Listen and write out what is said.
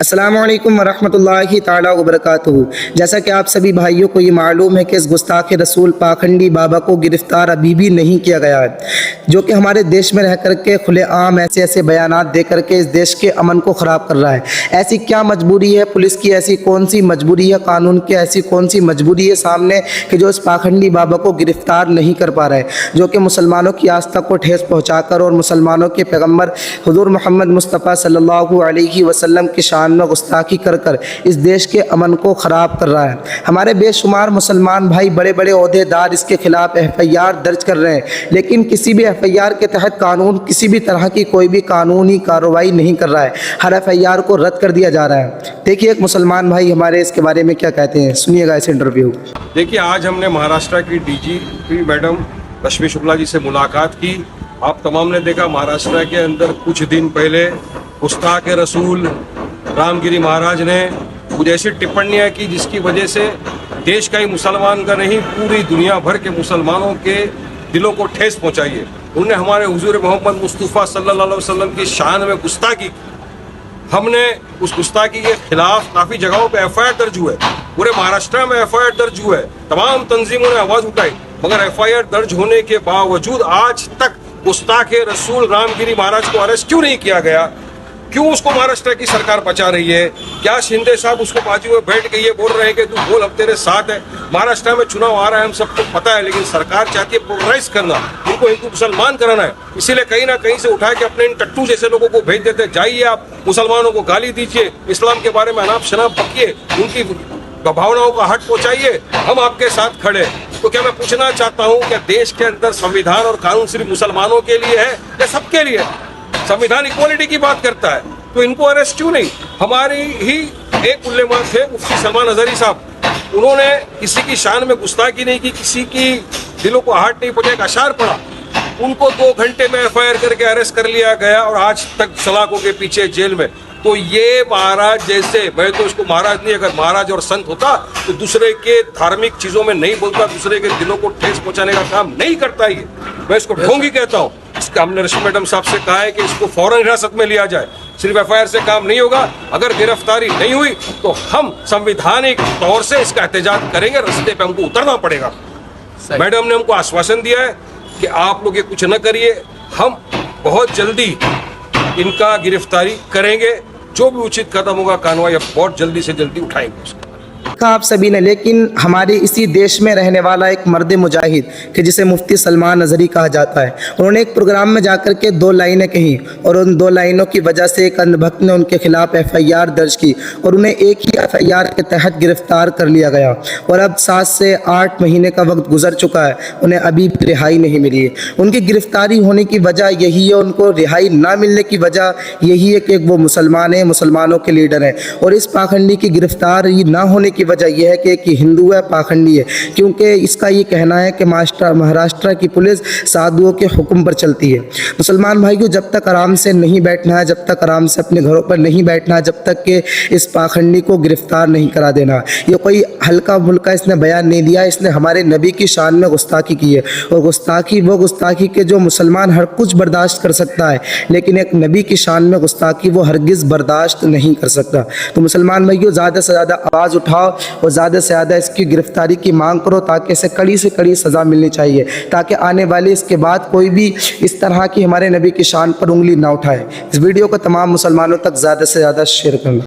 अस्सलामु अलैकुम वरहमतुल्लाहि ताला वबरकातुहू। जैसा कि आप सभी भाइयों को ये मालूम है कि इस गुस्ताख रसूल पाखंडी बाबा को गिरफ़्तार अभी भी नहीं किया गया है, जो कि हमारे देश में रह कर के खुलेआम ऐसे ऐसे बयानात दे करके इस देश के अमन को ख़राब कर रहा है। ऐसी क्या मजबूरी है पुलिस की, ऐसी कौन सी मजबूरी है कानून की, ऐसी कौन सी मजबूरी है सामने कि जो इस पाखंडी बाबा को गिरफ़्तार नहीं कर पा रहा है, जो कि मुसलमानों की आस्था को ठेस पहुँचा कर और मुसलमानों के पैगम्बर हुज़ूर मोहम्मद मुस्तफ़ा सल्लल्लाहु अलैहि वसल्लम की शान में गुस्ताखी कर कर इस देश के अमन को ख़राब कर रहा है। हमारे बेशुमार मुसलमान भाई बड़े बड़े ओहदेदार इसके खिलाफ FIR दर्ज कर रहे हैं, लेकिन किसी भी FIR के तहत कानून किसी भी तरह की कोई भी कानूनी कार्रवाई नहीं कर रहा है। हर FIR को रद्द कर दिया जा रहा है। देखिए एक मुसलमान भाई हमारे इसके बारे में क्या कहते हैं, सुनिएगा इस इंटरव्यू। देखिए आज हमने महाराष्ट्र की DGP मैडम रश्मि शुक्ला जी से मुलाकात की। आप तमाम ने देखा महाराष्ट्र के अंदर कुछ दिन पहले गुस्ताख रसूल रामगिरी महाराज ने कुछ ऐसी टिप्पणियां की जिसकी वजह से देश का ही मुसलमान का नहीं पूरी दुनिया भर के मुसलमानों के दिलों को ठेस पहुंचाई है। उन्होंने हमारे हुजूर मोहम्मद मुस्तफ़ा सल्लल्लाहु अलैहि वसल्लम की शान में गुस्ताखी की। हमने उस गुस्ताखी के खिलाफ काफ़ी जगहों पे FIR दर्ज हुए, पूरे महाराष्ट्र में FIR दर्ज हुए, तमाम तंजीमों ने आवाज़ उठाई, मगर FIR दर्ज होने के बावजूद आज तक गुस्ताख रसूल रामगिरी महाराज को अरेस्ट क्यों नहीं किया गया? क्यों उसको महाराष्ट्र की सरकार बचा रही है? क्या शिंदे साहब उसको बाजू में बैठ के ये बोल रहे हैं कि तू बोल अब तेरे साथ है? महाराष्ट्र में चुनाव आ रहा है, हम सबको पता है, लेकिन सरकार चाहती है पोलराइज करना, इनको हिंदू मुसलमान कराना है। इसीलिए कहीं ना कहीं से उठा के अपने इन टट्टू जैसे लोगों को भेज देते, जाइए आप मुसलमानों को गाली दीजिए, इस्लाम के बारे में अनाप शनाप बकिए, उनकी भावनाओं का हट पहुंचाइए, हम आपके साथ खड़े। तो क्या मैं पूछना चाहता हूं कि देश के अंदर संविधान और कानून सिर्फ मुसलमानों के लिए है या सबके लिए? संविधान इक्वालिटी की बात करता है, तो इनको अरेस्ट क्यों नहीं? हमारी ही एक उल्लेमा थे मुफ्ती सलमान अजहरी साहब, उन्होंने किसी की शान में गुस्ताखी नहीं की, किसी की दिलों को आहट नहीं पहुंचा, एक अशार पड़ा, उनको 2 घंटे में FIR करके अरेस्ट कर लिया गया और आज तक सलाखों के पीछे जेल में। तो ये महाराज जैसे, मैं तो इसको महाराज नहीं, अगर महाराज और संत होता तो दूसरे के धार्मिक चीजों में नहीं बोलता, दूसरे के दिलों को ठेस पहुंचाने का काम नहीं करता। ये मैं इसको ढोंगी कहता हूँ। इसका हमने रश्मि मैडम साहब से कहा है कि इसको फौरन हिरासत में लिया जाए। सिर्फ FIR से काम नहीं होगा, अगर गिरफ्तारी नहीं हुई तो हम संवैधानिक तौर से इसका एहतजाज करेंगे, रास्ते पे हमको उतरना पड़ेगा। मैडम ने हमको आश्वासन दिया है कि आप लोग ये कुछ न करिए, हम बहुत जल्दी इनका गिरफ्तारी करेंगे, जो भी उचित कदम होगा कार्रवाई बहुत जल्दी से जल्दी उठाएंगे उसको। आप सभी ने, लेकिन हमारे इसी देश में रहने वाला एक मर्द मुजाहिद कि जिसे मुफ्ती सलमान अजहरी कहा जाता है, उन्होंने एक प्रोग्राम में जाकर के 2 लाइनें कही और उन 2 लाइनों की वजह से एक अंधभक्त ने उनके खिलाफ FIR दर्ज की और उन्हें एक ही FIR के तहत गिरफ्तार कर लिया गया और अब 7 से 8 महीने का वक्त गुजर चुका है, उन्हें अभी रिहाई नहीं मिली है। उनकी गिरफ्तारी होने की वजह यही है, उनको रिहाई ना मिलने की वजह यही है कि वो मुसलमान हैं, मुसलमानों के लीडर हैं, और इस पाखंडी की गिरफ्तारी ना होने की वजह यह है कि एक हिंदू है, पाखंडी है, क्योंकि इसका ये कहना है कि महाराष्ट्र की पुलिस साधुओं के हुक्म पर चलती है। मुसलमान भाइयों, जब तक आराम से नहीं बैठना है, जब तक आराम से अपने घरों पर नहीं बैठना है, जब तक कि इस पाखंडी को गिरफ्तार नहीं करा देना। ये कोई हल्का फुल्का इसने बयान नहीं दिया, इसने हमारे नबी की शान में गुस्ताखी की है, और गुस्ताखी के जो मुसलमान हर कुछ बर्दाश्त कर सकता है, लेकिन एक नबी की शान में गुस्ताखी वो हरगिज़ बर्दाश्त नहीं कर सकता। तो मुसलमान भाइयों, ज़्यादा से ज़्यादा आवाज़ उठाओ और ज़्यादा से ज़्यादा इसकी गिरफ्तारी की मांग करो, ताकि इसे कड़ी से कड़ी सज़ा मिलनी चाहिए, ताकि आने वाले इसके बाद कोई भी इस तरह की हमारे नबी की शान पर उंगली ना उठाए। इस वीडियो को तमाम मुसलमानों तक ज़्यादा से ज़्यादा शेयर करना।